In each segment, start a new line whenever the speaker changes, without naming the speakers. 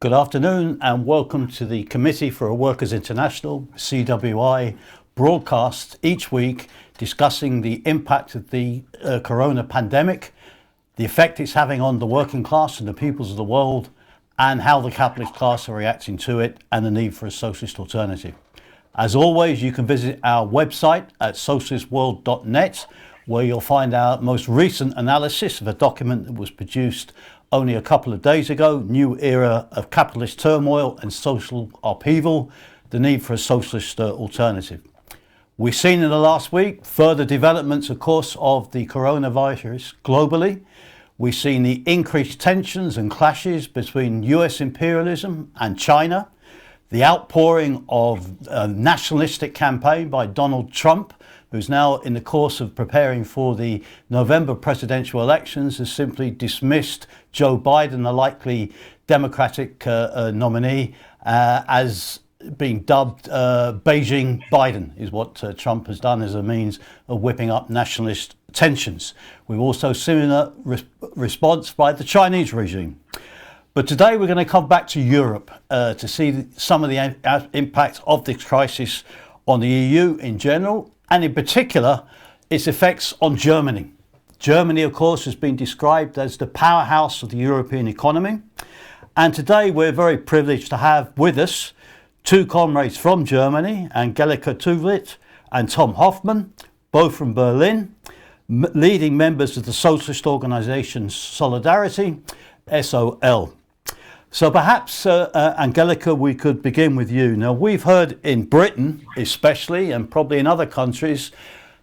Good afternoon and welcome to the Committee for a Workers' International, CWI, broadcast each week discussing the impact of the corona pandemic, the effect it's having on the working class and the peoples of the world, and how the capitalist class are reacting to it and the need for a socialist alternative. As always, you can visit our website at socialistworld.net, where you'll find our most recent analysis of a document that was produced only a couple of days ago, New Era of Capitalist Turmoil and Social Upheaval, the need for a socialist alternative. We've seen in the last week further developments, of course, of the coronavirus globally. We've seen the increased tensions and clashes between US imperialism and China, the outpouring of a nationalistic campaign by Donald Trump, who's now in the course of preparing for the November presidential elections, has simply dismissed Joe Biden, the likely Democratic nominee, as being dubbed Beijing Biden, is what Trump has done as a means of whipping up nationalist tensions. We've also seen a response by the Chinese regime. But today we're going to come back to Europe to see some of the impacts of this crisis on the EU in general, and in particular, its effects on Germany. Germany, of course, has been described as the powerhouse of the European economy. And today we're very privileged to have with us two comrades from Germany, Angelika Teweleit and Tom Hoffmann, both from Berlin, leading members of the socialist organisation Solidarity, SOL. So perhaps, Angelika, we could begin with you. Now, we've heard in Britain, especially, and probably in other countries,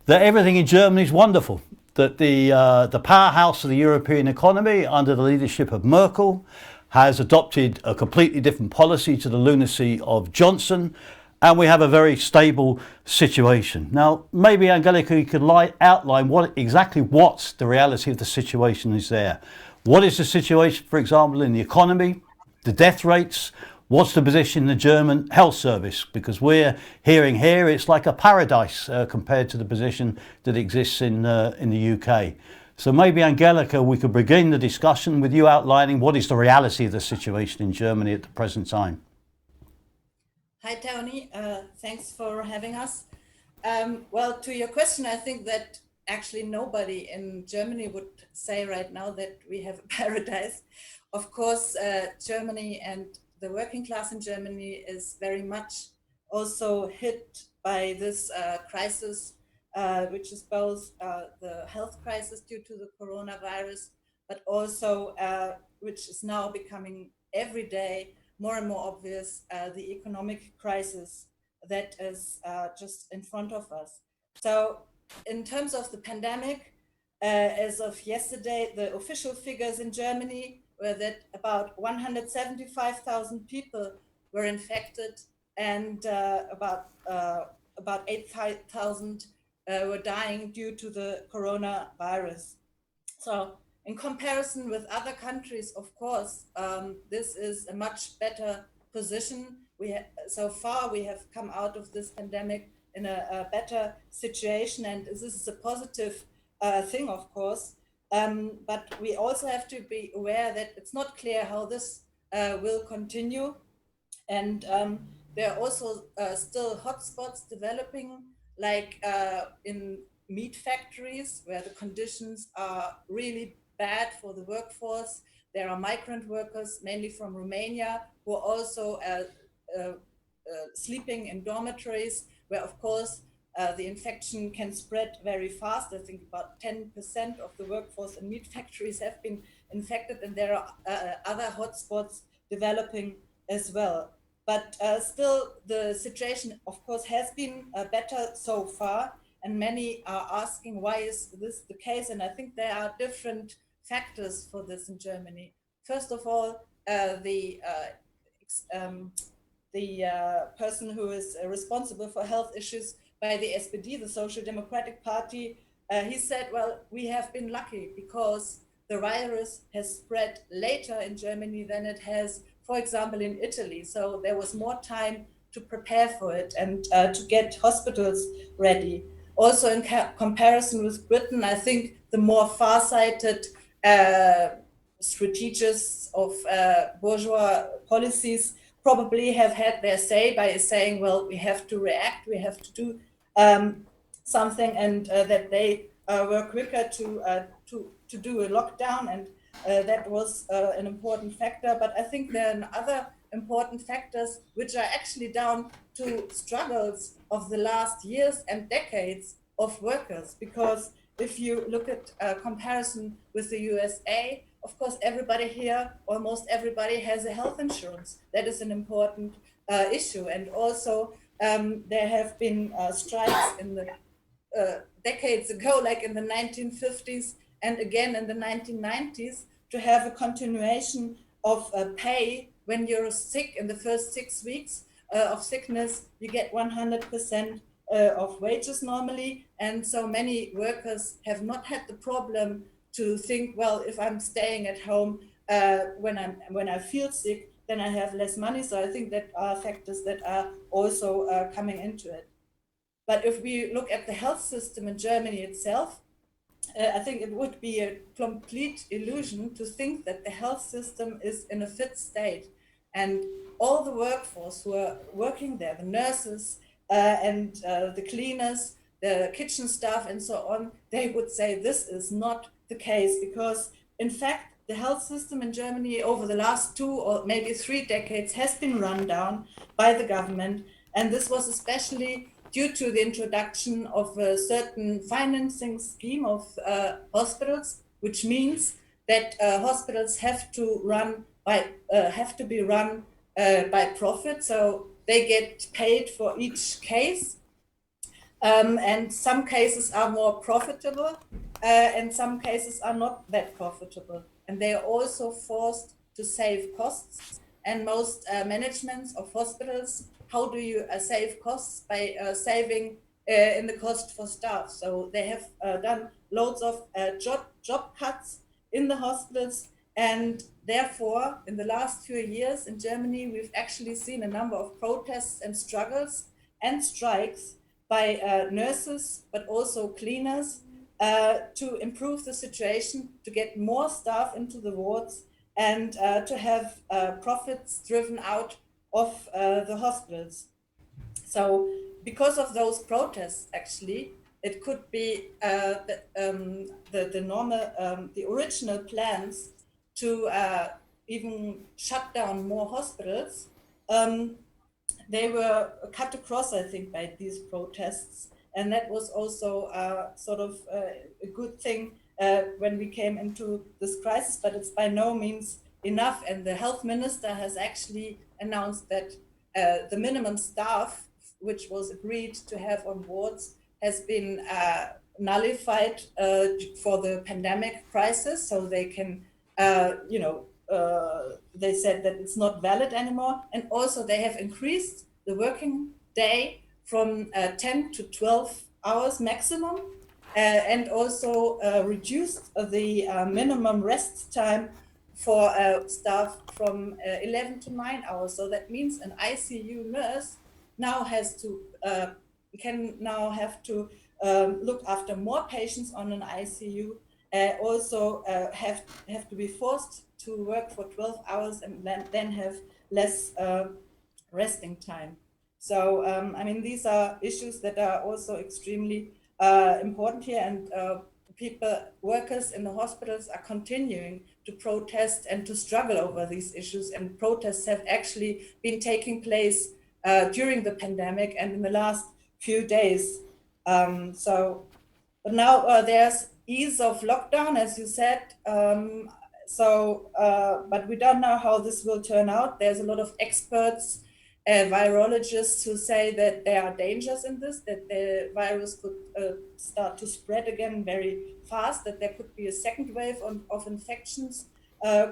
that everything in Germany is wonderful, that the powerhouse of the European economy under the leadership of Merkel has adopted a completely different policy to the lunacy of Johnson, and we have a very stable situation. Now, maybe, Angelika, you could outline exactly what the reality of the situation is there. What is the situation, for example, in the economy, the death rates? What's the position in the German health service? Because we're hearing here it's like a paradise compared to the position that exists in the UK. So maybe, Angelika, we could begin the discussion with you outlining what is the reality of the situation in Germany at the present time.
Hi, Tony. Thanks for having us. Well, to your question, I think that actually nobody in Germany would say right now that we have a paradise. Of course, Germany and the working class in Germany is very much also hit by this crisis, which is both the health crisis due to the coronavirus, but also which is now becoming every day more and more obvious, the economic crisis that is just in front of us. So in terms of the pandemic, as of yesterday, the official figures in Germany were that about 175,000 people were infected, and about 8,000 were dying due to the coronavirus. So in comparison with other countries, of course, this is a much better position. So far we have come out of this pandemic in a better situation, and this is a positive thing, of course. But we also have to be aware that it's not clear how this will continue. And there are also still hotspots developing, like in meat factories, where the conditions are really bad for the workforce. There are migrant workers, mainly from Romania, who are also sleeping in dormitories, where, of course, the infection can spread very fast. I think about 10% of the workforce in meat factories have been infected, and there are other hotspots developing as well. But still, the situation, of course, has been better so far, and many are asking, why is this the case? And I think there are different factors for this in Germany. First of all, the person who is responsible for health issues by the SPD, the Social Democratic Party, he said, well, we have been lucky because the virus has spread later in Germany than it has, for example, in Italy. So there was more time to prepare for it and to get hospitals ready. Also, in comparison with Britain, I think the more far-sighted strategists of bourgeois policies probably have had their say by saying, well, we have to react, we have to do something, and that they were quicker to do a lockdown, and that was an important factor. But I think there are other important factors which are actually down to struggles of the last years and decades of workers. Because if you look at a comparison with the USA, of course, everybody here, almost everybody, has a health insurance. That is an important issue. And also, there have been strikes in the decades ago, like in the 1950s and again in the 1990s, to have a continuation of pay when you're sick. In the first 6 weeks of sickness, you get 100% of wages normally. And so many workers have not had the problem to think, well, if I'm staying at home when I feel sick, then I have less money. So I think that are factors that are also coming into it. But if we look at the health system in Germany itself, I think it would be a complete illusion to think that the health system is in a fit state. And all the workforce who are working there, the nurses and the cleaners, the kitchen staff and so on, they would say this is not the case, because in fact, the health system in Germany over the last 2 or maybe 3 decades has been run down by the government. And this was especially due to the introduction of a certain financing scheme of hospitals, which means that hospitals have to be run by profit. So they get paid for each case, and some cases are more profitable, and some cases are not that profitable. And they are also forced to save costs. And most managements of hospitals, how do you save costs? By saving in the cost for staff. So they have done loads of job cuts in the hospitals. And therefore, in the last few years in Germany, we've actually seen a number of protests and struggles and strikes by nurses, but also cleaners, to improve the situation, to get more staff into the wards, and to have profits driven out of the hospitals. So because of those protests, actually, it could be the original plans to even shut down more hospitals. They were cut across, I think, by these protests. And that was also sort of a good thing when we came into this crisis, but it's by no means enough. And the health minister has actually announced that the minimum staff, which was agreed to have on wards, has been nullified for the pandemic crisis. So they can, they said that it's not valid anymore. And also they have increased the working day from 10 to 12 hours maximum, and also reduced the minimum rest time for staff from 11 to 9 hours. So that means an ICU nurse now have to look after more patients on an ICU, also have to be forced to work for 12 hours and then have less resting time. So, I mean, these are issues that are also extremely important here, and workers in the hospitals are continuing to protest and to struggle over these issues, and protests have actually been taking place during the pandemic and in the last few days. But now there's ease of lockdown, as you said, but we don't know how this will turn out. There's a lot of experts, virologists, who say that there are dangers in this, that the virus could start to spread again very fast, that there could be a second wave of infections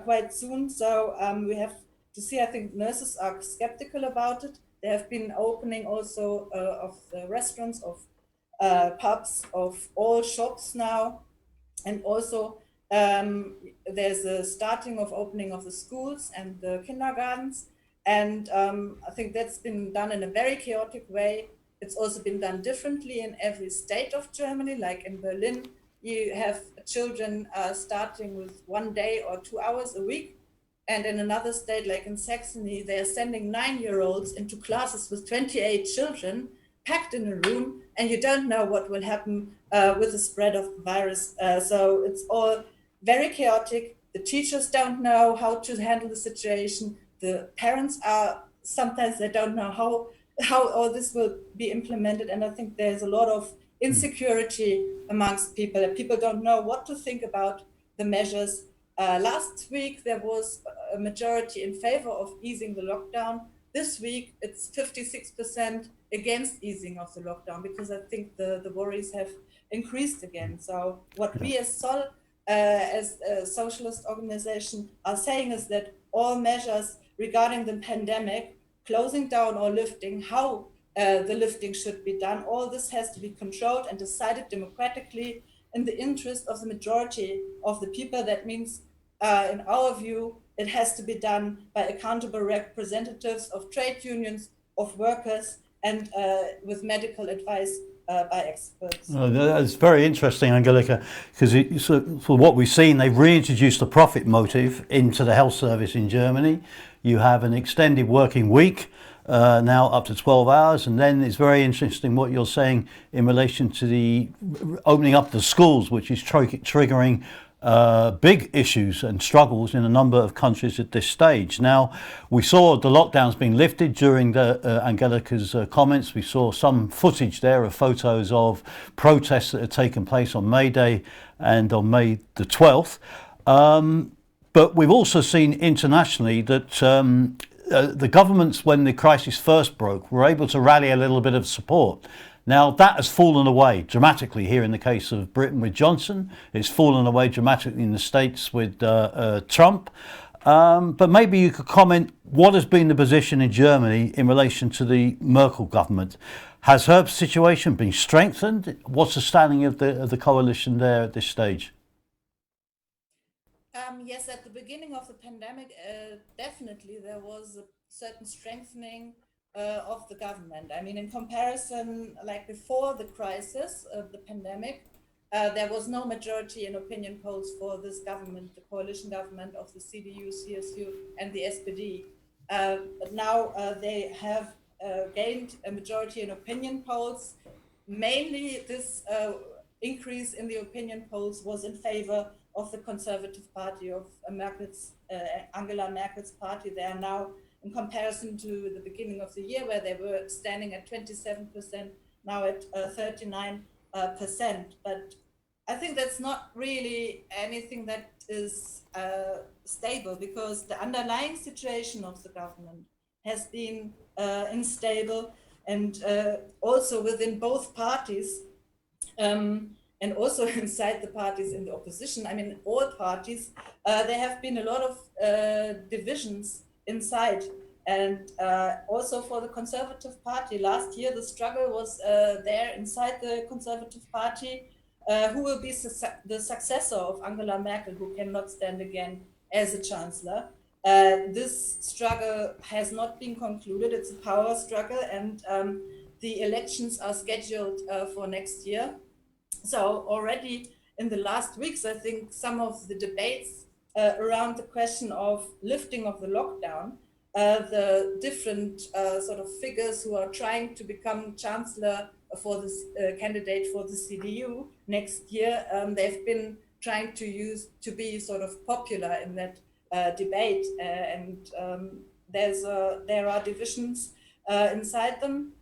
quite soon. So we have to see. I think nurses are skeptical about it. There have been opening also of the restaurants, of pubs, of all shops now. And also there's a starting of opening of the schools and the kindergartens. And I think that's been done in a very chaotic way. It's also been done differently in every state of Germany. Like in Berlin, you have children starting with 1 day or 2 hours a week. And in another state, like in Saxony, they're sending 9-year-olds into classes with 28 children packed in a room, and you don't know what will happen with the spread of the virus. So it's all very chaotic. The teachers don't know how to handle the situation. The parents are sometimes they don't know how all this will be implemented, and I think there's a lot of insecurity amongst people. People don't know what to think about the measures. Last week there was a majority in favor of easing the lockdown. This week it's 56% against easing of the lockdown, because I think the worries have increased again. So what we as Sol, as a socialist organization, are saying is that all measures regarding the pandemic, closing down or lifting, how the lifting should be done, all this has to be controlled and decided democratically in the interest of the majority of the people. That means, in our view, it has to be done by accountable representatives of trade unions, of workers, and with medical advice by experts.
That's very interesting, Angelika, because for what we've seen, they've reintroduced the profit motive into the health service in Germany. You have an extended working week, now up to 12 hours. And then it's very interesting what you're saying in relation to the opening up the schools, which is triggering big issues and struggles in a number of countries at this stage. Now, we saw the lockdowns being lifted during the Angelika's comments. We saw some footage there of photos of protests that had taken place on May Day and on May the 12th. But we've also seen internationally that the governments, when the crisis first broke, were able to rally a little bit of support. Now, that has fallen away dramatically here in the case of Britain with Johnson. It's fallen away dramatically in the States with Trump. But maybe you could comment, what has been the position in Germany in relation to the Merkel government? Has her situation been strengthened? What's the standing of the coalition there at this stage?
Yes, at the beginning of the pandemic, definitely there was a certain strengthening of the government. I mean, in comparison, like before the crisis of the pandemic, there was no majority in opinion polls for this government, the coalition government of the CDU, CSU, and the SPD. But now they have gained a majority in opinion polls. Mainly, this increase in the opinion polls was in favor of the Conservative Party of Angela Merkel's party. They are now, in comparison to the beginning of the year, where they were standing at 27%, now at 39%. But I think that's not really anything that is stable, because the underlying situation of the government has been unstable, and also within both parties, and also inside the parties in the opposition. I mean, all parties, there have been a lot of divisions inside. And also for the Conservative Party, last year the struggle was there inside the Conservative Party, who will be the successor of Angela Merkel, who cannot stand again as a chancellor. This struggle has not been concluded. It's a power struggle, and the elections are scheduled for next year. So already in the last weeks, I think some of the debates around the question of lifting of the lockdown, the different sort of figures who are trying to become chancellor for this candidate for the CDU next year, they've been trying to be sort of popular in that debate, and there are divisions inside them.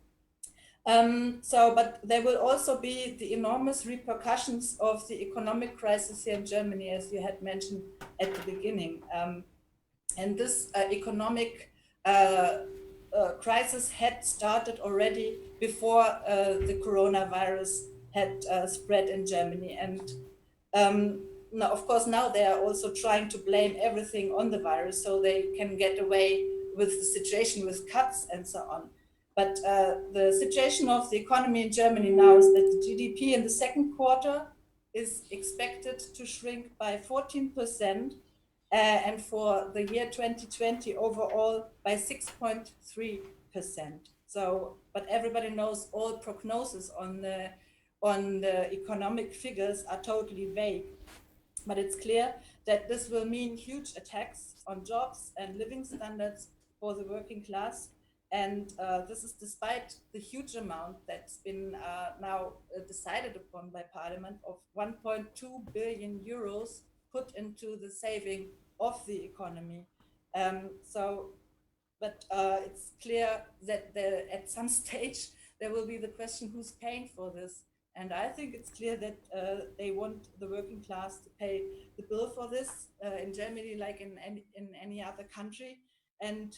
But there will also be the enormous repercussions of the economic crisis here in Germany, as you had mentioned at the beginning. And this economic crisis had started already before the coronavirus had spread in Germany. And now, of course, now they are also trying to blame everything on the virus so they can get away with the situation with cuts and so on. But the situation of the economy in Germany now is that the GDP in the second quarter is expected to shrink by 14%, and for the year 2020 overall by 6.3%. So, but everybody knows all prognosis on on the economic figures are totally vague. But it's clear that this will mean huge attacks on jobs and living standards for the working class. And this is despite the huge amount that's been now decided upon by Parliament of 1.2 billion euros put into the saving of the economy. But it's clear that at some stage there will be the question who's paying for this. And I think it's clear that they want the working class to pay the bill for this in Germany, like in any other country. And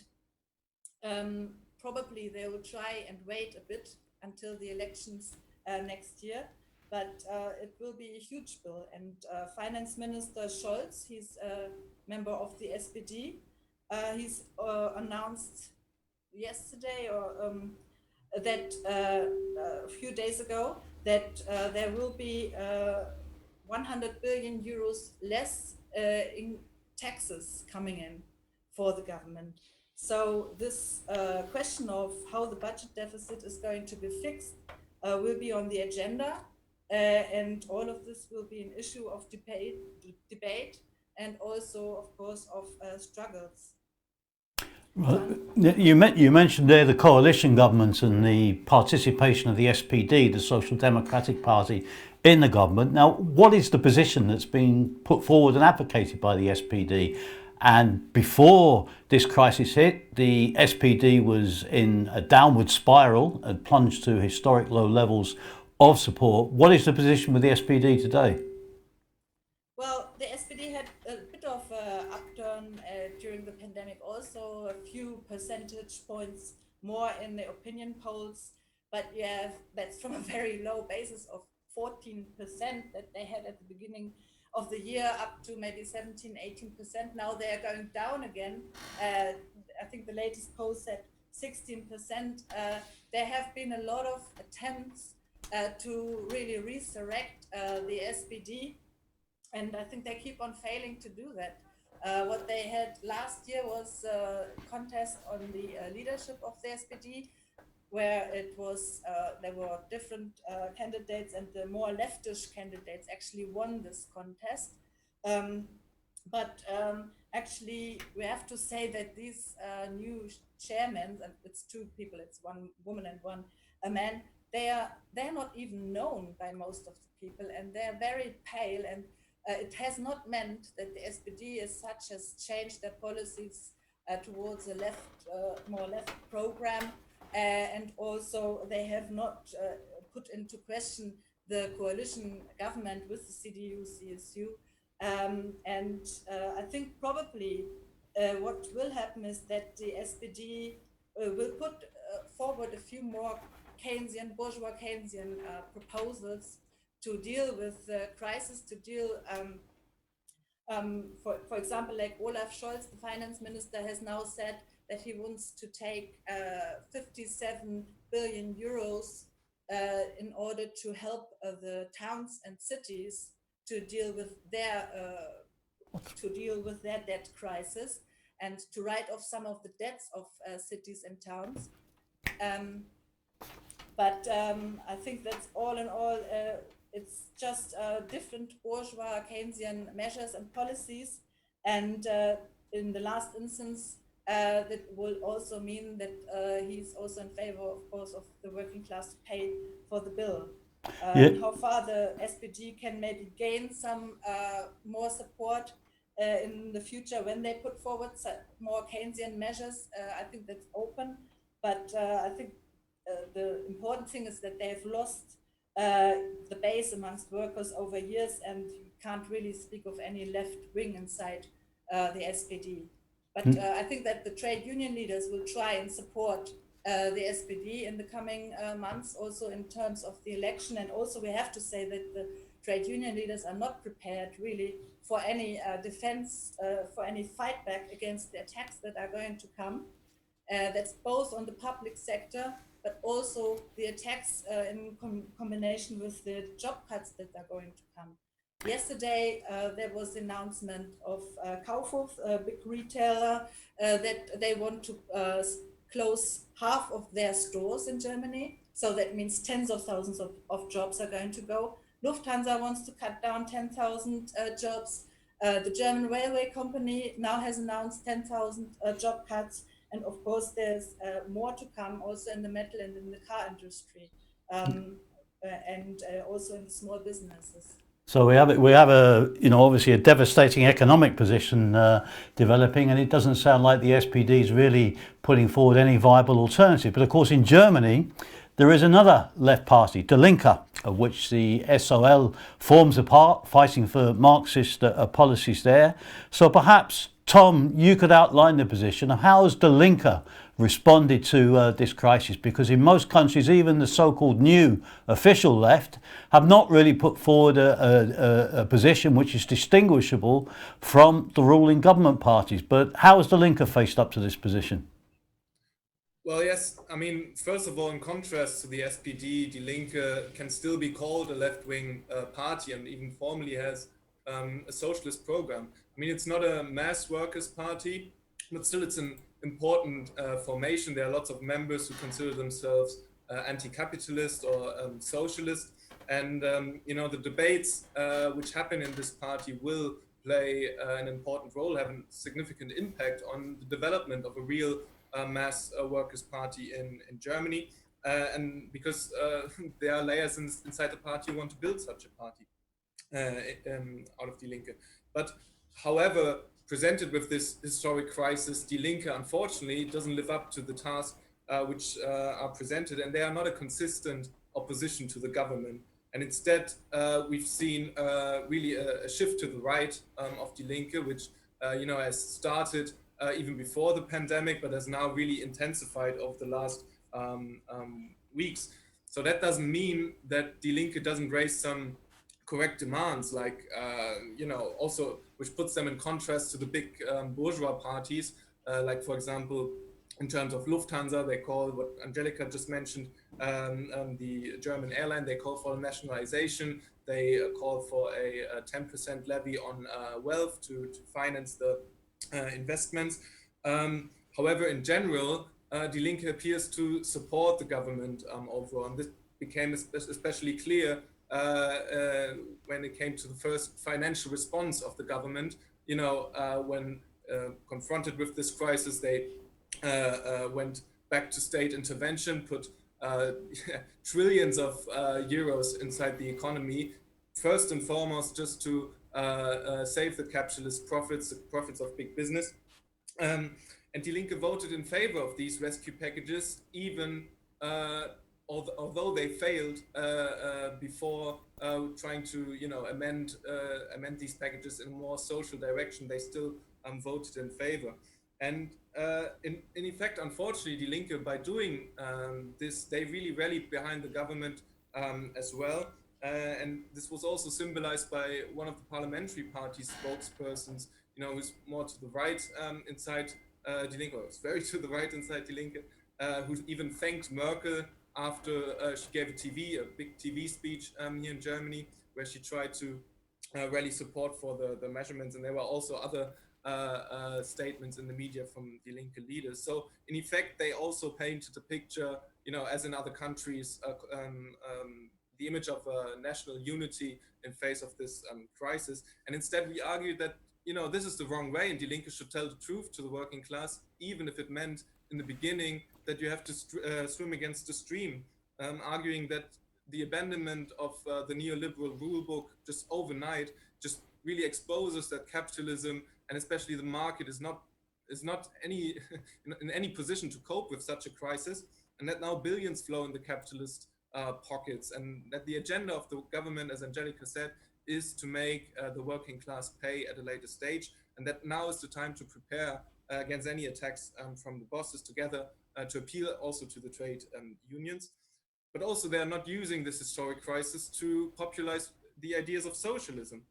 probably they will try and wait a bit until the elections next year. But it will be a huge bill. And Finance Minister Scholz, he's a member of the SPD, he's announced yesterday or that a few days ago that there will be 100 billion euros less in taxes coming in for the government. So this question of how the budget deficit is going to be fixed will be on the agenda, and all of this will be an issue of debate and also, of course, of struggles.
Well, you mentioned there the coalition government and the participation of the SPD, the Social Democratic Party, in the government. Now, what is the position that's being put forward and advocated by the SPD? And before this crisis hit, the SPD was in a downward spiral and plunged to historic low levels of support. What is the position with the SPD today?
Well, the SPD had a bit of an upturn during the pandemic, also a few percentage points more in the opinion polls. But yeah, that's from a very low basis of 14% that they had at the beginning of the year, up to maybe 17, 18%. Now they are going down again. I think the latest poll said 16%. There have been a lot of attempts to really resurrect the SPD. And I think they keep on failing to do that. What they had last year was a contest on the leadership of the SPD, where it was there were different candidates, and the more leftish candidates actually won this contest. But actually, we have to say that these new chairmen, and it's two people, it's one woman and one man, they're not even known by most of the people, and they're very pale. And it has not meant that the SPD as such has changed their policies towards a more left program. And also they have not put into question the coalition government with the CDU, CSU. And I think probably what will happen is that the SPD will put forward a few more bourgeois Keynesian proposals to deal with the crisis, to deal, for example, like Olaf Scholz, the finance minister, has now said that he wants to take 57 billion euros in order to help the towns and cities to deal with their debt crisis and to write off some of the debts of cities and towns. But I think that's all in all. It's just different bourgeois Keynesian measures and policies, and in the last instance, that will also mean that he's also in favor, of course, of the working class to pay for the bill. How far the SPD can maybe gain some more support in the future when they put forward more Keynesian measures, I think that's open. But I think the important thing is that they've lost the base amongst workers over years, and you can't really speak of any left wing inside the SPD. But I think that the trade union leaders will try and support the SPD in the coming months, also in terms of the election. And also we have to say that the trade union leaders are not prepared really for any defense, for any fight back against the attacks that are going to come. That's both on the public sector, but also the attacks in combination with the job cuts that are going to come. Yesterday, there was the announcement of Kaufhof, a big retailer, that they want to close half of their stores in Germany. So that means tens of thousands of jobs are going to go. Lufthansa wants to cut down 10,000 jobs. The German railway company now has announced 10,000 job cuts. And of course, there's more to come also in the metal and in the car industry, and also in the small businesses.
So we have a obviously a devastating economic position developing, and it doesn't sound like the SPD is really putting forward any viable alternative. But of course, in Germany, there is another left party, Delink, of which the SOL forms a part, fighting for Marxist policies there. So perhaps, Tom, you could outline the position of how has Delink responded to this crisis, because in most countries, even the so-called new official left have not really put forward a position which is distinguishable from the ruling government parties. But how has Delink faced up to this position?
Well, yes, I mean, first of all, in contrast to the SPD, Die Linke can still be called a left-wing party and even formally has a socialist program. I mean, it's not a mass workers' party, but still it's an important formation. There are lots of members who consider themselves anti-capitalist or socialist. And, the debates which happen in this party will play an important role, have a significant impact on the development of a real mass workers' party in Germany. And because there are layers inside the party who want to build such a party out of Die Linke. But however, presented with this historic crisis, Die Linke unfortunately doesn't live up to the task which are presented, and they are not a consistent opposition to the government. And instead, we've seen really a shift to the right of Die Linke, which has started even before the pandemic, but has now really intensified over the last weeks. So that doesn't mean that Die Linke doesn't raise some correct demands, like, also, which puts them in contrast to the big bourgeois parties, like, for example, in terms of Lufthansa, they call what Angelika just mentioned, the German airline, they call for nationalization. They call for a 10% levy on wealth to finance the investments. However, in general, Die Linke appears to support the government overall, and this became especially clear when it came to the first financial response of the government. When confronted with this crisis, they went back to state intervention, put trillions of euros inside the economy, first and foremost just to save the capitalist profits, the profits of big business. And Die Linke voted in favor of these rescue packages, even although they failed before trying to amend these packages in a more social direction. They still voted in favor. And in effect, unfortunately, Die Linke, by doing this, they really rallied behind the government as well. And this was also symbolized by one of the parliamentary party spokespersons, who's more to the right inside Die Linke, or it's very to the right inside Die Linke, who even thanked Merkel after she gave a big TV speech here in Germany, where she tried to rally support for the measurements. And there were also other statements in the media from Die Linke leaders. So in effect, they also painted a picture, as in other countries, the image of national unity in face of this crisis. And instead, we argued that this is the wrong way, and Die Linke should tell the truth to the working class, even if it meant in the beginning that you have to swim against the stream, arguing that the abandonment of the neoliberal rulebook just overnight just really exposes that capitalism, and especially the market, is not in any position to cope with such a crisis, and that now billions flow in the capitalist pockets, and that the agenda of the government, as Angelika said, is to make the working class pay at a later stage, and that now is the time to prepare against any attacks from the bosses, together to appeal also to the trade unions. But also, they are not using this historic crisis to popularize the ideas of socialism.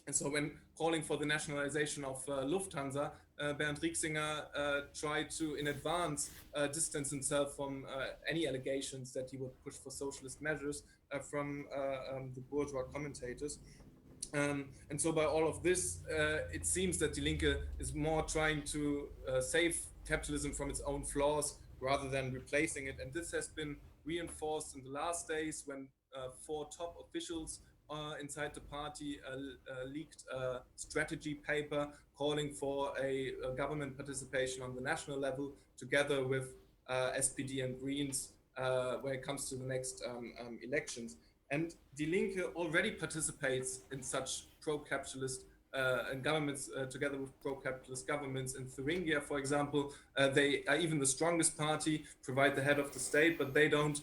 And so when calling for the nationalization of Lufthansa, Bernd Rieksinger tried to, in advance, distance himself from any allegations that he would push for socialist measures from the bourgeois commentators. And so by all of this, it seems that Die Linke is more trying to save capitalism from its own flaws rather than replacing it. And this has been reinforced in the last days when 4 top officials inside the party leaked a strategy paper calling for a government participation on the national level together with SPD and Greens when it comes to the next elections. And Die Linke already participates in such pro-capitalist and governments together with pro-capitalist governments. In Thuringia, for example, they are even the strongest party, provide the head of the state, but they don't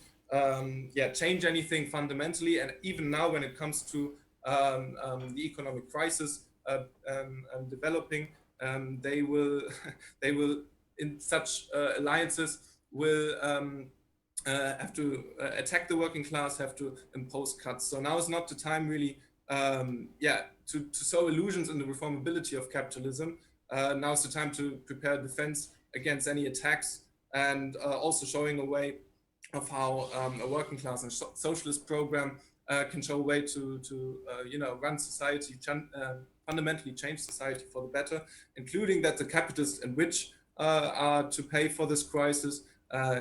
change anything fundamentally. And even now, when it comes to the economic crisis developing, they will in such alliances will have to attack the working class, have to impose cuts. So now is not the time really to sow illusions in the reformability of capitalism. Now is the time to prepare defense against any attacks, and also showing a way of how a working class and socialist program can show a way to run society, fundamentally change society for the better, including that the capitalists and rich are to pay for this crisis,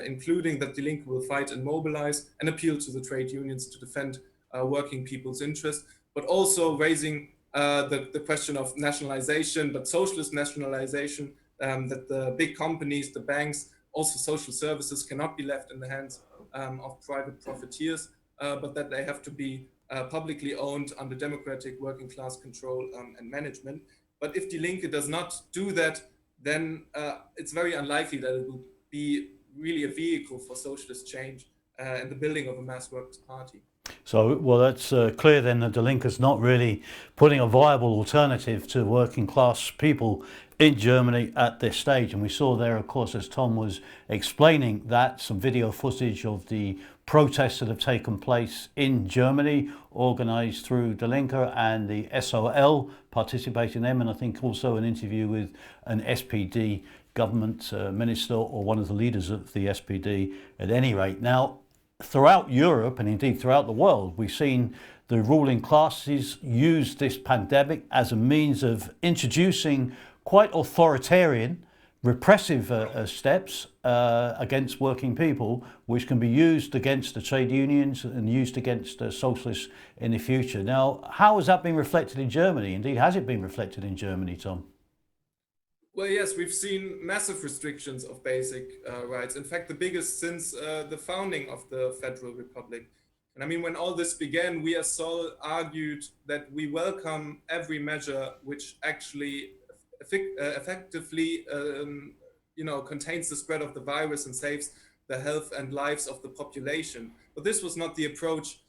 including that Die Linke will fight and mobilize and appeal to the trade unions to defend working people's interests, but also raising the question of nationalization, but socialist nationalization, that the big companies, the banks, also social services cannot be left in the hands of private profiteers, but that they have to be publicly owned under democratic working class control and management. But if Die Linke does not do that, then it's very unlikely that it will be really a vehicle for socialist change and the building of a mass workers' party.
So, well, that's clear then that Die Linke is not really putting a viable alternative to working class people in Germany at this stage. And we saw there, of course, as Tom was explaining, that some video footage of the protests that have taken place in Germany, organised through Die Linke, and the SOL participating in them, and I think also an interview with an SPD government minister or one of the leaders of the SPD at any rate. Now, throughout Europe and indeed throughout the world, we've seen the ruling classes use this pandemic as a means of introducing quite authoritarian, repressive steps against working people, which can be used against the trade unions and used against socialists in the future. Now, how has that been reflected in Germany? Indeed, has it been reflected in Germany, Tom?
Well, yes, we've seen massive restrictions of basic rights. In fact, the biggest since the founding of the Federal Republic. And I mean, when all this began, we as Sol argued that we welcome every measure which actually effectively contains the spread of the virus and saves the health and lives of the population. But this was not the approach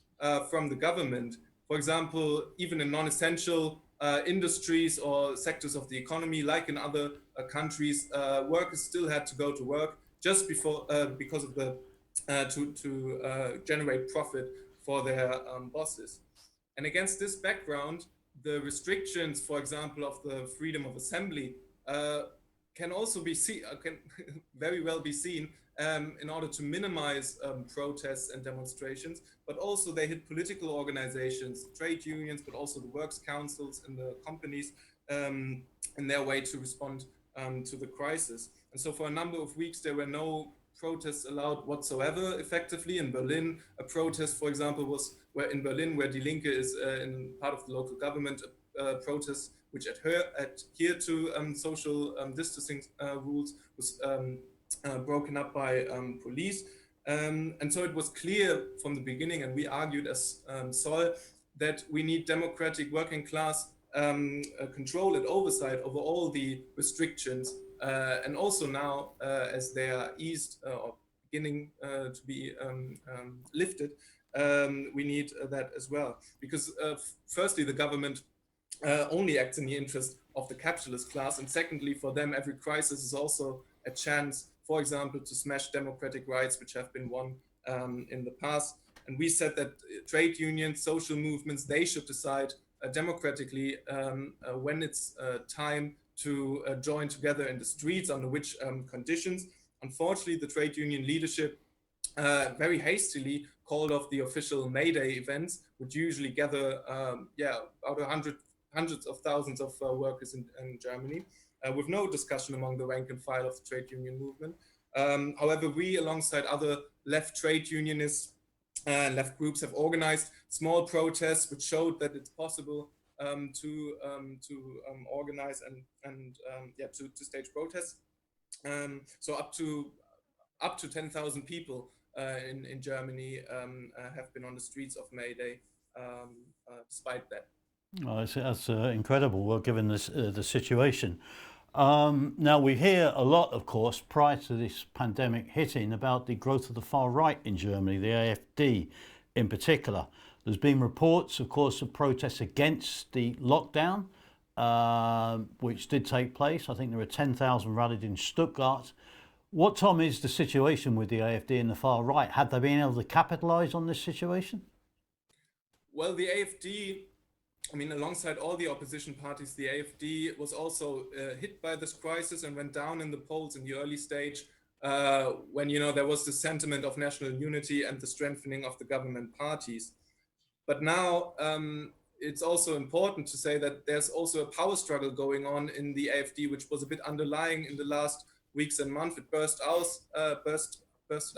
from the government. For example, even in non-essential industries or sectors of the economy, like in other countries, workers still had to go to work just because of the to generate profit for their bosses. And against this background, the restrictions, for example, of the freedom of assembly can also be can very well be seen in order to minimize protests and demonstrations, but also they hit political organizations, trade unions, but also the works councils and the companies in their way to respond to the crisis. And so for a number of weeks, there were no protests allowed whatsoever effectively. In Berlin, a protest, for example, was where Die Linke is in part of the local government, protest which adhere to social distancing rules was broken up by police. And so it was clear from the beginning, and we argued as Sol, that we need democratic working class control and oversight over all the restrictions. And also now, as they are eased or beginning to be lifted, we need that as well. Because firstly, the government only acts in the interest of the capitalist class. And secondly, for them, every crisis is also a chance, for example, to smash democratic rights, which have been won in the past. And we said that trade unions, social movements, they should decide democratically when it's time to join together in the streets, under which conditions. Unfortunately, the trade union leadership very hastily called off the official May Day events, which usually gather hundreds of thousands of workers in Germany, with no discussion among the rank and file of the trade union movement. However, we, alongside other left trade unionists, left groups, have organized small protests which showed that it's possible to organize and to stage protests. So up to 10,000 people in Germany have been on the streets of May Day despite that.
Oh, that's incredible, well, given this, the situation. Now, we hear a lot, of course, prior to this pandemic hitting, about the growth of the far right in Germany, the AfD in particular. There's been reports, of course, of protests against the lockdown, which did take place. I think there were 10,000 rallied in Stuttgart. What, Tom, is the situation with the AfD and the far right? Have they been able to capitalise on this situation?
Well, the AfD, I mean, alongside all the opposition parties, the AfD was also hit by this crisis and went down in the polls in the early stage when, there was the sentiment of national unity and the strengthening of the government parties. But now it's also important to say that there's also a power struggle going on in the AfD, which was a bit underlying in the last weeks and months. It bursted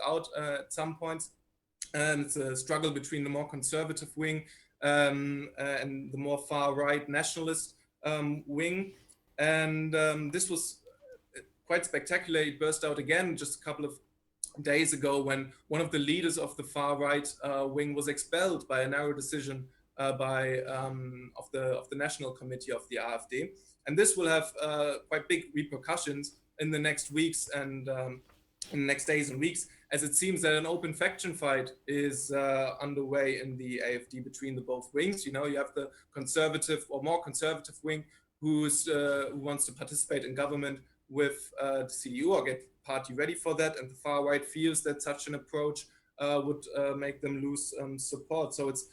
out at some points. It's a struggle between the more conservative wing and the more far-right nationalist wing. And this was quite spectacular. It burst out again just a couple of days ago when one of the leaders of the far-right wing was expelled by a narrow decision of the National Committee of the AfD. And this will have quite big repercussions in the next weeks and in the next days and weeks, as it seems that an open faction fight is underway in the AfD between the both wings. You have the conservative or more conservative wing who wants to participate in government with the CDU or get party ready for that, and the far right feels that such an approach would make them lose support. So it's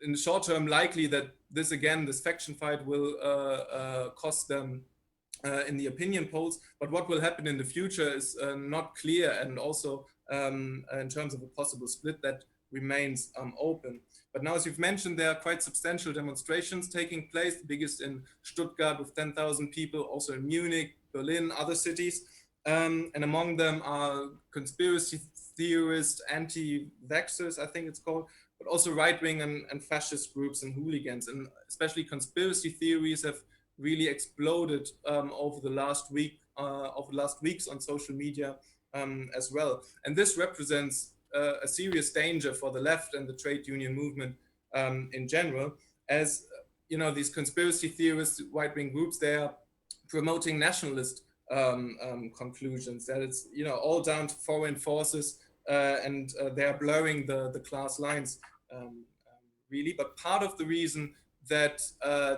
in the short term likely that this faction fight will cost them in the opinion polls, but what will happen in the future is not clear, and also in terms of a possible split that remains open. But now, as you've mentioned, there are quite substantial demonstrations taking place, the biggest in Stuttgart with 10,000 people, also in Munich, Berlin, other cities, and among them are conspiracy theorists, anti-vaxxers, I think it's called, but also right-wing and fascist groups and hooligans, and especially conspiracy theories have really exploded over the last weeks on social media as well. And this represents a serious danger for the left and the trade union movement in general, as these conspiracy theorists, right-wing groups, they are promoting nationalist conclusions, that it's all down to foreign forces and they are blurring the class lines really. But part of the reason that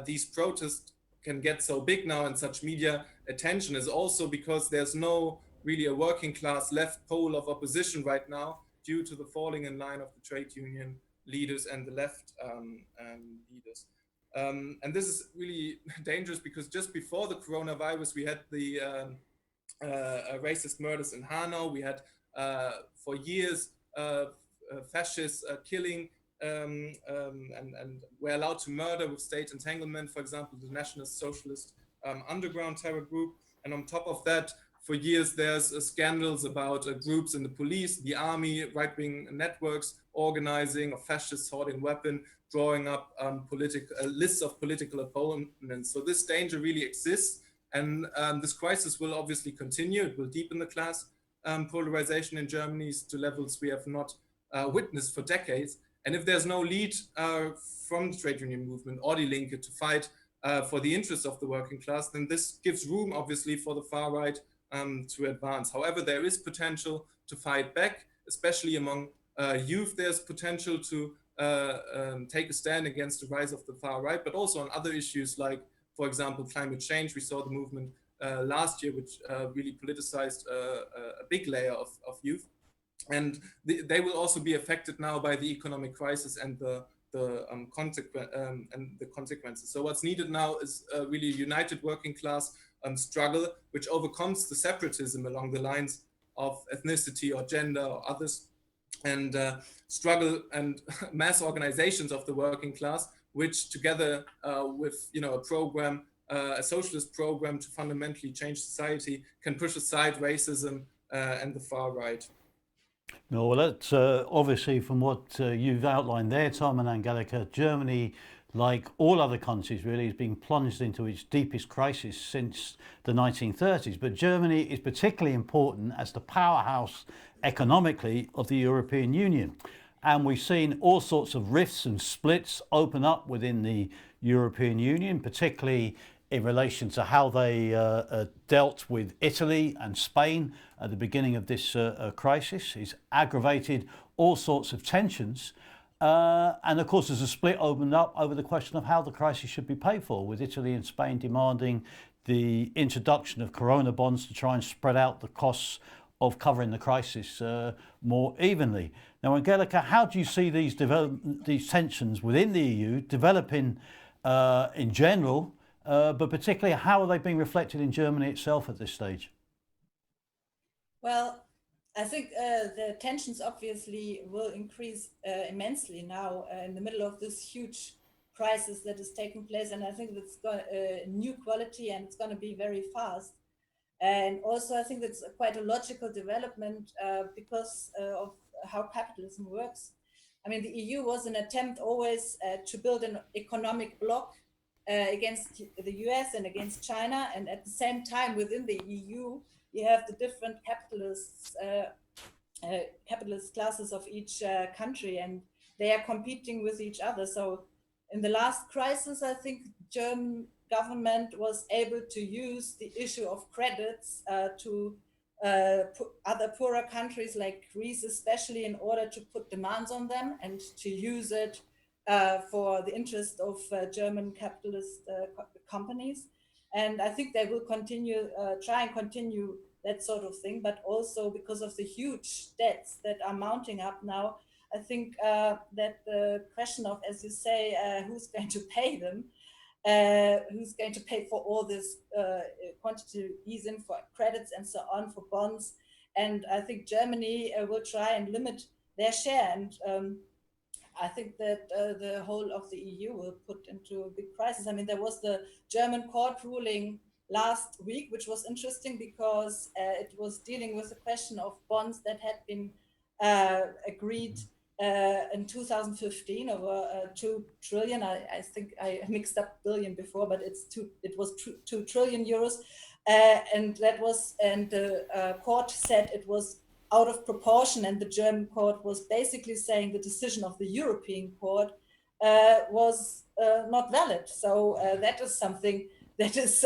these protests can get so big now and such media attention is also because there's no really a working class left pole of opposition right now, due to the falling in line of the trade union leaders and the left leaders. And this is really dangerous because just before the coronavirus, we had the racist murders in Hanau. We had for years fascists killing and were allowed to murder with state entanglement, for example, the Nationalist Socialist Underground terror group. And on top of that, for years, there's scandals about groups in the police, the army, right-wing networks organizing, of fascists hoarding weapons, drawing up lists of political opponents. So this danger really exists. And this crisis will obviously continue. It will deepen the class polarization in Germany to levels we have not witnessed for decades. And if there's no lead from the trade union movement or Delink to fight for the interests of the working class, then this gives room, obviously, for the far right to advance. However, there is potential to fight back, especially among youth. There's potential to take a stand against the rise of the far right, but also on other issues like, for example, climate change. We saw the movement last year, which really politicized a big layer of youth. And they will also be affected now by the economic crisis and the consequences. So what's needed now is a really united working class struggle, which overcomes the separatism along the lines of ethnicity or gender or others, and struggle and mass organizations of the working class, which together with a program, a socialist program to fundamentally change society, can push aside racism and the far right.
No, well, that's obviously from what you've outlined there, Tom and Angelika, Germany, like all other countries, really, is being plunged into its deepest crisis since the 1930s. But Germany is particularly important as the powerhouse economically of the European Union. And we've seen all sorts of rifts and splits open up within the European Union, particularly in relation to how they dealt with Italy and Spain at the beginning of this crisis. It's aggravated all sorts of tensions. And of course, there's a split opened up over the question of how the crisis should be paid for, with Italy and Spain demanding the introduction of corona bonds to try and spread out the costs of covering the crisis more evenly. Now, Angelika, how do you see these tensions within the EU developing in general, but particularly how are they being reflected in Germany itself at this stage?
Well, I think the tensions obviously will increase immensely now in the middle of this huge crisis that is taking place. And I think that's got a new quality and it's going to be very fast. And also, I think that's quite a logical development because of how capitalism works. I mean, the EU was an attempt always to build an economic bloc against the US and against China. And at the same time, within the EU, you have the different capitalist classes of each country, and they are competing with each other. So in the last crisis, I think German government was able to use the issue of credits to other poorer countries like Greece, especially, in order to put demands on them and to use it for the interest of German capitalist companies. And I think they will continue, try and continue that sort of thing, but also because of the huge debts that are mounting up now, I think that the question of, as you say, who's going to pay them, who's going to pay for all this quantitative easing for credits and so on, for bonds. And I think Germany will try and limit their share. And I think that the whole of the EU will put into a big crisis. I mean, there was the German court ruling last week, which was interesting because it was dealing with the question of bonds that had been agreed in 2015 over 2 trillion. I think I mixed up billion before, but it was 2 trillion euros. And the court said it was out of proportion, and the German court was basically saying the decision of the European court was not valid. So that is something that is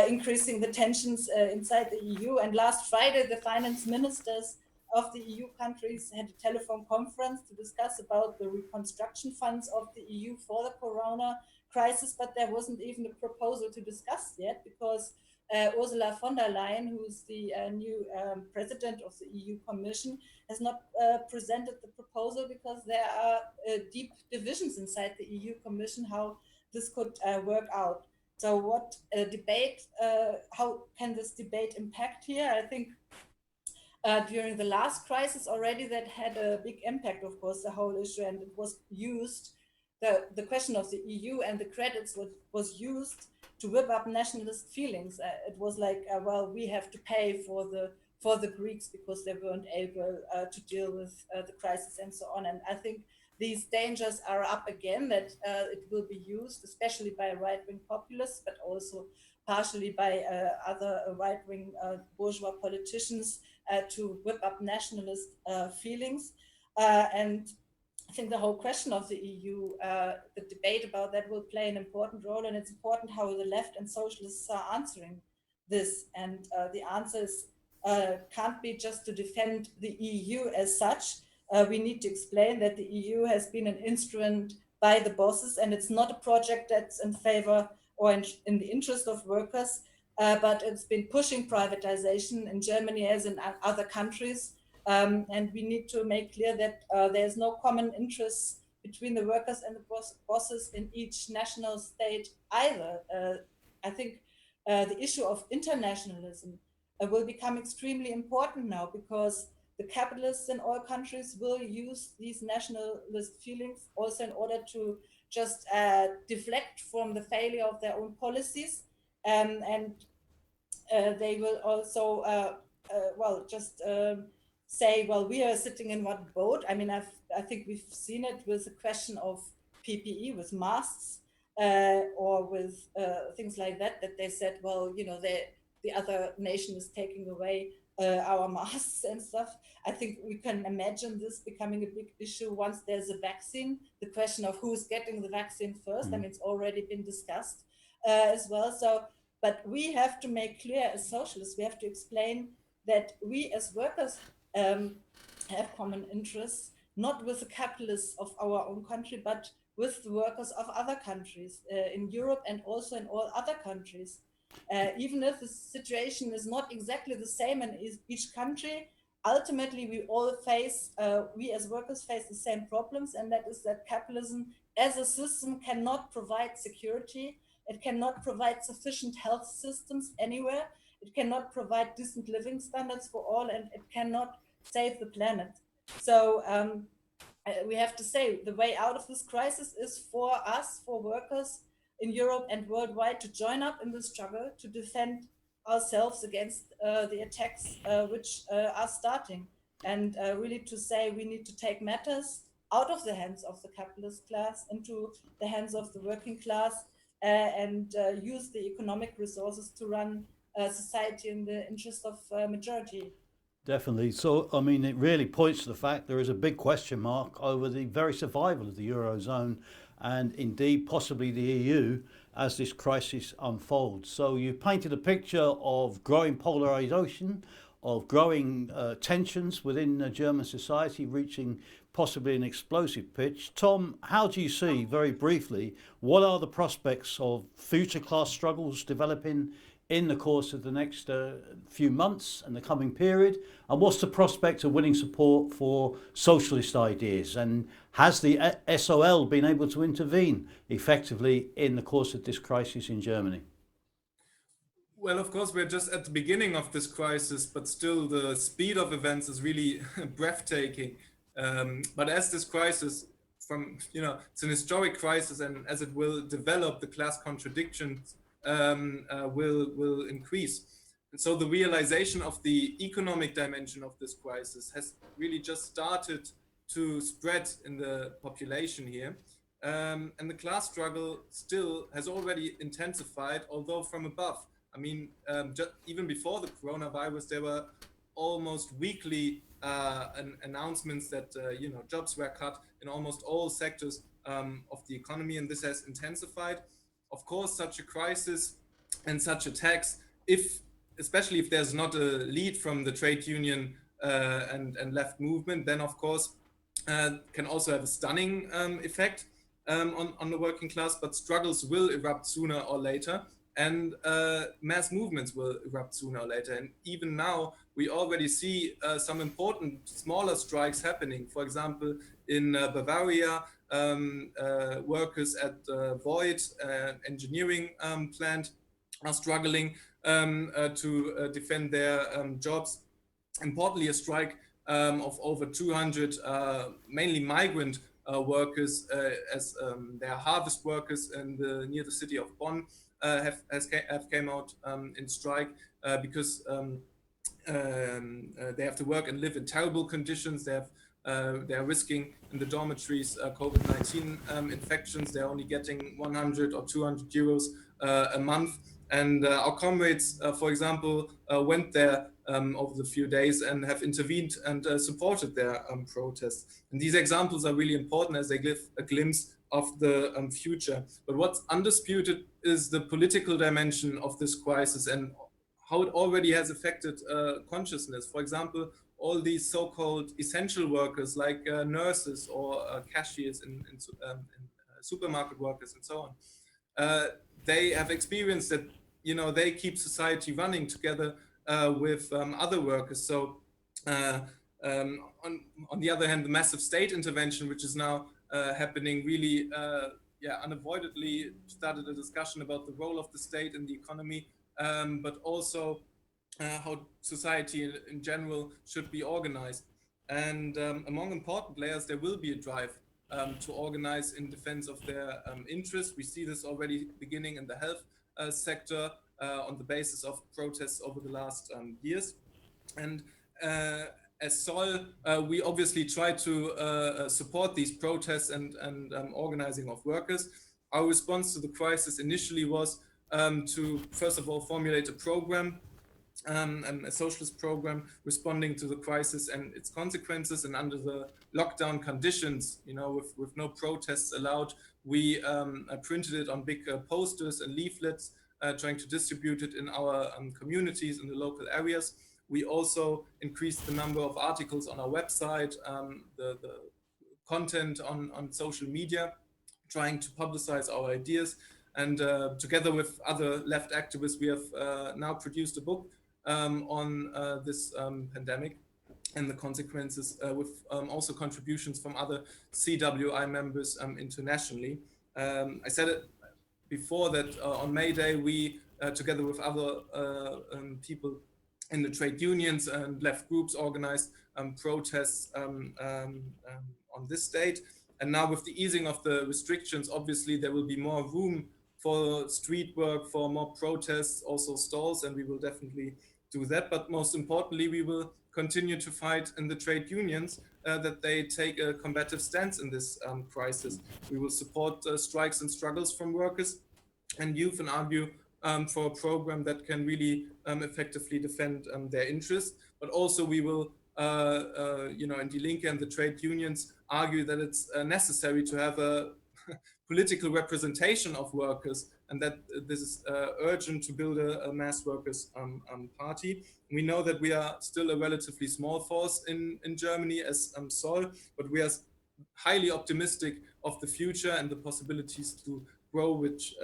increasing the tensions inside the EU. And last Friday, the finance ministers of the EU countries had a telephone conference to discuss about the reconstruction funds of the EU for the corona crisis, but there wasn't even a proposal to discuss yet because Ursula von der Leyen, who's the new president of the EU Commission, has not presented the proposal because there are deep divisions inside the EU Commission how this could work out. So what debate, how can this debate impact here? I think during the last crisis already that had a big impact, of course, the whole issue, and it was used, the question of the EU and the credits was used to whip up nationalist feelings. It was like, well, we have to pay for the Greeks because they weren't able to deal with the crisis and so on. And I think these dangers are up again, that it will be used, especially by right-wing populists, but also partially by other right-wing bourgeois politicians to whip up nationalist feelings. And I think the whole question of the EU, the debate about that will play an important role, and it's important how the left and socialists are answering this. And the answers can't be just to defend the EU as such. We need to explain that the EU has been an instrument by the bosses, and it's not a project that's in favor or in the interest of workers, but it's been pushing privatization in Germany as in other countries. And we need to make clear that there's no common interests between the workers and the bosses in each national state either. I think the issue of internationalism will become extremely important now, because the capitalists in all countries will use these nationalist feelings also in order to just deflect from the failure of their own policies. And they will also say, well, we are sitting in one boat. I mean, I think we've seen it with the question of PPE, with masks, or with things like that they said, well, the other nation is taking away our masks and stuff. I think we can imagine this becoming a big issue once there's a vaccine. The question of who's getting the vaccine first, I mean, it's already been discussed as well. So, but we have to make clear as socialists, we have to explain that we as workers have common interests, not with the capitalists of our own country, but with the workers of other countries in Europe and also in all other countries. Even if the situation is not exactly the same in each country, ultimately we as workers face the same problems, and that is that capitalism as a system cannot provide security. It cannot provide sufficient health systems anywhere. It cannot provide decent living standards for all, and it cannot save the planet. So we have to say the way out of this crisis is for us, for workers in Europe and worldwide, to join up in the struggle to defend ourselves against the attacks which are starting, and really to say we need to take matters out of the hands of the capitalist class into the hands of the working class, and use the economic resources to run society in the interest of majority.
Definitely. So, I mean, it really points to the fact there is a big question mark over the very survival of the Eurozone and indeed possibly the EU as this crisis unfolds. So, you painted a picture of growing polarization, of growing tensions within German society, reaching possibly an explosive pitch. Tom, how do you see, very briefly, what are the prospects of future class struggles developing in the course of the next few months and the coming period? And what's the prospect of winning support for socialist ideas? And has the SOL been able to intervene effectively in the course of this crisis in Germany?
Well, of course, we're just at the beginning of this crisis, but still the speed of events is really breathtaking. But as this crisis, it's an historic crisis, and as it will develop, the class contradictions will increase. And so the realization of the economic dimension of this crisis has really just started to spread in the population here. And the class struggle still has already intensified, although from above. I mean, even before the coronavirus, there were almost weekly announcements that jobs were cut in almost all sectors of the economy, and this has intensified. Of course, such a crisis and such attacks, especially if there's not a lead from the trade union and left movement, then of course can also have a stunning effect on the working class. But struggles will erupt sooner or later, and mass movements will erupt sooner or later. And even now, we already see some important smaller strikes happening. For example, in Bavaria, workers at Voith engineering plant are struggling to defend their jobs. Importantly, a strike of over 200 mainly migrant workers as they are harvest workers near the city of Bonn have came out in strike because they have to work and live in terrible conditions. They are risking in the dormitories COVID-19 infections. They're only getting 100 or 200 euros a month. And our comrades, for example, went there over the few days and have intervened and supported their protests. And these examples are really important as they give a glimpse of the future. But what's undisputed is the political dimension of this crisis and how it already has affected consciousness. For example, all these so-called essential workers like nurses or cashiers in supermarket workers and so on. They have experienced that, they keep society running together with other workers. So on the other hand, the massive state intervention, which is now happening, really unavoidably started a discussion about the role of the state in the economy, but also how society in general should be organized. And among important players, there will be a drive to organize in defense of their interests. We see this already beginning in the health sector on the basis of protests over the last years. And as Sol, we obviously try to support these protests and organizing of workers. Our response to the crisis initially was to, first of all, formulate a program, a socialist program responding to the crisis and its consequences. And under the lockdown conditions, with no protests allowed, we printed it on big posters and leaflets, trying to distribute it in our communities in the local areas. We also increased the number of articles on our website, the content on social media, trying to publicize our ideas. And together with other left activists, we have now produced a book on this pandemic and the consequences, with also contributions from other CWI members internationally. I said it before that on May Day, we, together with other people in the trade unions and left groups, organized protests on this date. And now with the easing of the restrictions, obviously there will be more room for street work, for more protests, also stalls, and we will definitely do that. But most importantly, we will continue to fight in the trade unions that they take a combative stance in this crisis. We will support strikes and struggles from workers and youth and argue for a program that can really effectively defend their interests. But also we will, in Delink and the trade unions, argue that it's necessary to have a political representation of workers, and that this is urgent to build a mass workers party. We know that we are still a relatively small force in Germany as Sol, but we are highly optimistic of the future and the possibilities to grow which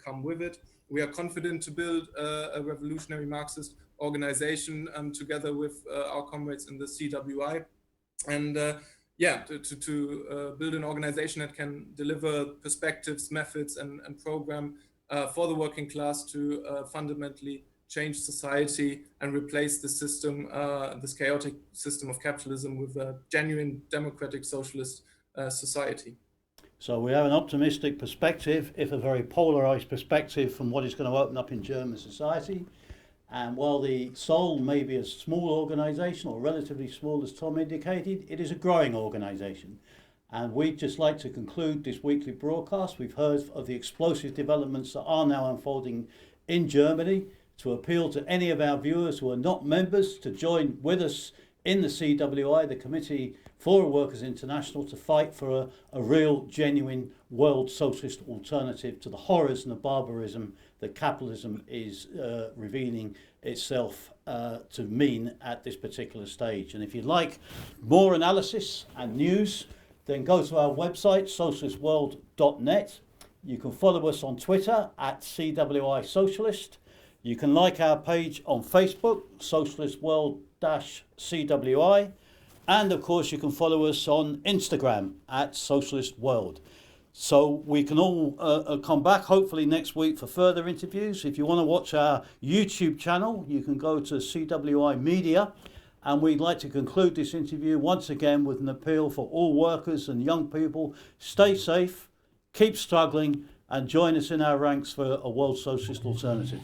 come with it. We are confident to build a revolutionary Marxist organization together with our comrades in the CWI. And to build an organization that can deliver perspectives, methods, and program for the working class to fundamentally change society and replace the system, this chaotic system of capitalism, with a genuine democratic socialist society.
So we have an optimistic perspective, if a very polarised perspective, from what is going to open up in German society. And while the Sol may be a small organisation, or relatively small as Tom indicated, it is a growing organisation. And we'd just like to conclude this weekly broadcast. We've heard of the explosive developments that are now unfolding in Germany, to appeal to any of our viewers who are not members to join with us in the CWI, the Committee for a Workers' International, to fight for a real, genuine world socialist alternative to the horrors and the barbarism that capitalism is revealing itself to mean at this particular stage. And if you'd like more analysis and news, then go to our website, socialistworld.net. You can follow us on Twitter at CWI Socialist. You can like our page on Facebook, Socialist World-CWI. And of course, you can follow us on Instagram at Socialist World. So we can all come back hopefully next week for further interviews. If you want to watch our YouTube channel, you can go to CWI Media. And we'd like to conclude this interview once again with an appeal for all workers and young people. Stay safe, keep struggling, and join us in our ranks for a world socialist alternative.